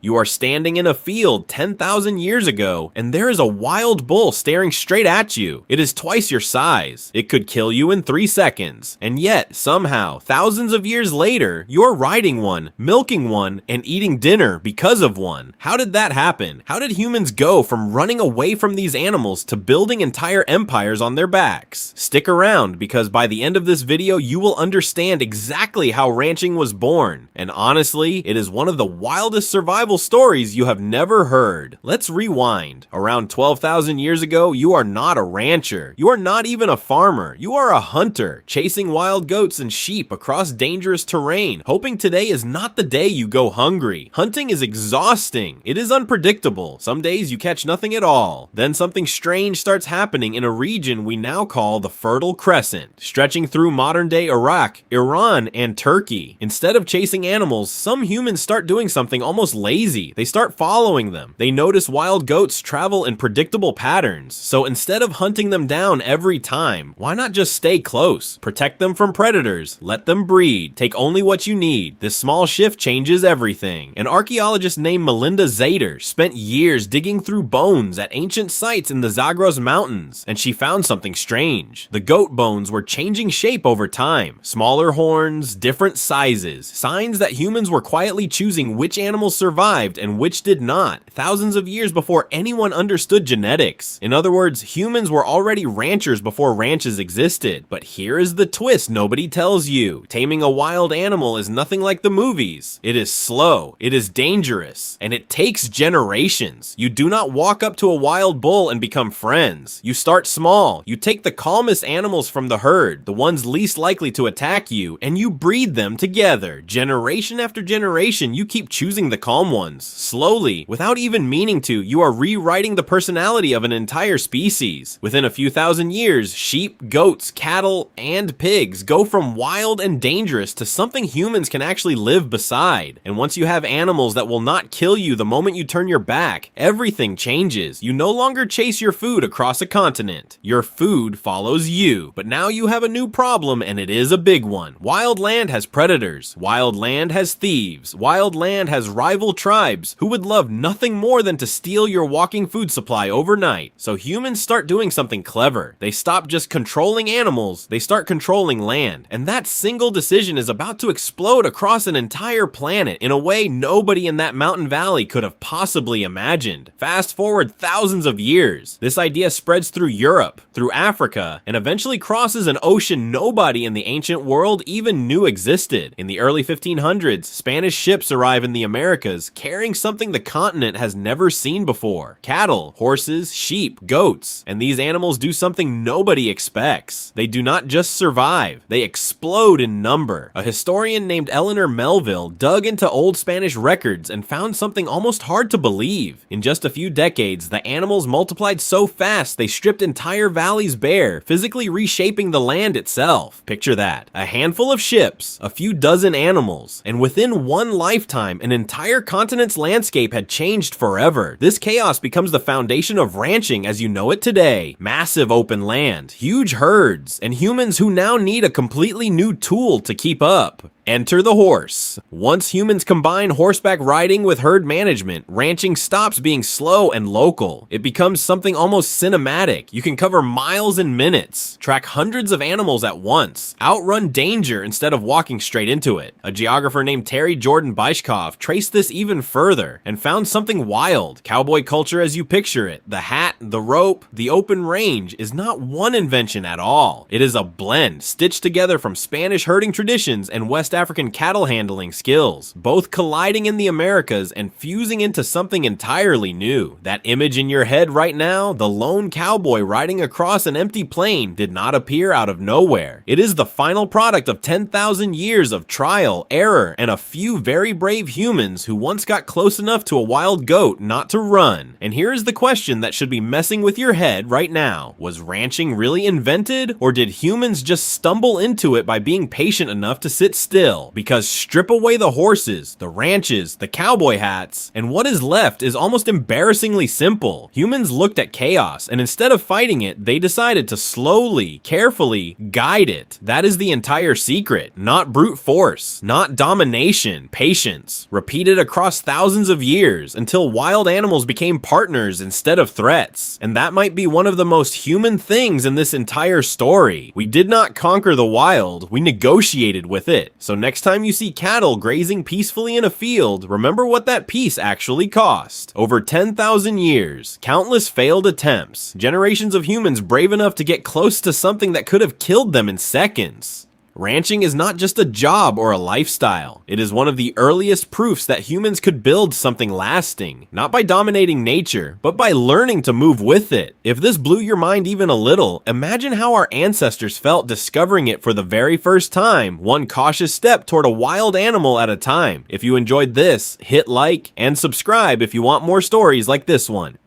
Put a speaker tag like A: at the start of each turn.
A: You are standing in a field 10,000 years ago, and there is a wild bull staring straight at you. It is twice your size. It could kill you in 3 seconds. And yet, somehow, thousands of years later, you're riding one, milking one, and eating dinner because of one. How did that happen? How did humans go from running away from these animals to building entire empires on their backs? Stick around, because by the end of this video, you will understand exactly how ranching was born. And honestly, it is one of the wildest survival stories you have never heard. Let's rewind. Around 12,000 years ago, you are not a rancher. You are not even a farmer. You are a hunter, chasing wild goats and sheep across dangerous terrain, hoping today is not the day you go hungry. Hunting is exhausting. It is unpredictable. Some days you catch nothing at all. Then something strange starts happening in a region we now call the Fertile Crescent, stretching through modern-day Iraq, Iran, and Turkey. Instead of chasing animals, some humans start doing something almost lazy. They start following them. They notice wild goats travel in predictable patterns. So instead of hunting them down every time, why not just stay close? Protect them from predators. Let them breed. Take only what you need. This small shift changes everything. An archaeologist named Melinda Zader spent years digging through bones at ancient sites in the Zagros Mountains, and she found something strange. The goat bones were changing shape over time. Smaller horns, different sizes, signs that humans were quietly choosing which animals survived and which did not, thousands of years before anyone understood genetics. In other words, humans were already ranchers before ranches existed. But here is the twist nobody tells you. Taming a wild animal is nothing like the movies. It is slow, it is dangerous, and it takes generations. You do not walk up to a wild bull and become friends. You start small. You take the calmest animals from the herd, the ones least likely to attack you, and you breed them together. Generation after generation, you keep choosing the calm ones. Slowly, without even meaning to, you are rewriting the personality of an entire species. Within a few thousand years, sheep, goats, cattle, and pigs go from wild and dangerous to something humans can actually live beside. And once you have animals that will not kill you the moment you turn your back, everything changes. You no longer chase your food across a continent. Your food follows you. But now you have a new problem, and it is a big one. Wild land has predators. Wild land has thieves. Wild land has rival tribes who would love nothing more than to steal your walking food supply overnight. So humans start doing something clever. They stop just controlling animals, they start controlling land. And that single decision is about to explode across an entire planet in a way nobody in that mountain valley could have possibly imagined. Fast forward thousands of years. This idea spreads through Europe, through Africa, and eventually crosses an ocean nobody in the ancient world even knew existed. In the early 1500s, Spanish ships arrive in the Americas carrying something the continent has never seen before. Cattle, horses, sheep, goats. And these animals do something nobody expects. They do not just survive, they explode in number. A historian named Eleanor Melville dug into old Spanish records and found something almost hard to believe. In just a few decades, the animals multiplied so fast they stripped entire valleys bare, physically reshaping the land itself. Picture that. A handful of ships, a few dozen animals, and within one lifetime, an entire continent's landscape had changed forever. This chaos becomes the foundation of ranching as you know it today. Massive open land, huge herds, and humans who now need a completely new tool to keep up. Enter the horse. Once humans combine horseback riding with herd management, ranching stops being slow and local. It becomes something almost cinematic. You can cover miles in minutes, track hundreds of animals at once, outrun danger instead of walking straight into it. A geographer named Terry Jordan Beischkoff traced this even further and found something wild. Cowboy culture as you picture it, the hat, the rope, the open range, is not one invention at all. It is a blend stitched together from Spanish herding traditions and West African cattle handling skills, both colliding in the Americas and fusing into something entirely new. That image in your head right now, the lone cowboy riding across an empty plain, did not appear out of nowhere. It is the final product of 10,000 years of trial, error, and a few very brave humans who once got close enough to a wild goat not to run. And here is the question that should be messing with your head right now. Was ranching really invented, or did humans just stumble into it by being patient enough to sit still? still, because strip away the horses, the ranches, the cowboy hats, and what is left is almost embarrassingly simple. Humans looked at chaos, and instead of fighting it, they decided to slowly, carefully guide it. That is the entire secret. Not brute force, not domination, patience. Repeated across thousands of years until wild animals became partners instead of threats. And that might be one of the most human things in this entire story. We did not conquer the wild, we negotiated with it. So next time you see cattle grazing peacefully in a field, remember what that piece actually cost. Over 10,000 years, countless failed attempts, generations of humans brave enough to get close to something that could have killed them in seconds. Ranching is not just a job or a lifestyle. It is one of the earliest proofs that humans could build something lasting, not by dominating nature, but by learning to move with it. If this blew your mind even a little, imagine how our ancestors felt discovering it for the very first time, one cautious step toward a wild animal at a time. If you enjoyed this, hit like and subscribe if you want more stories like this one.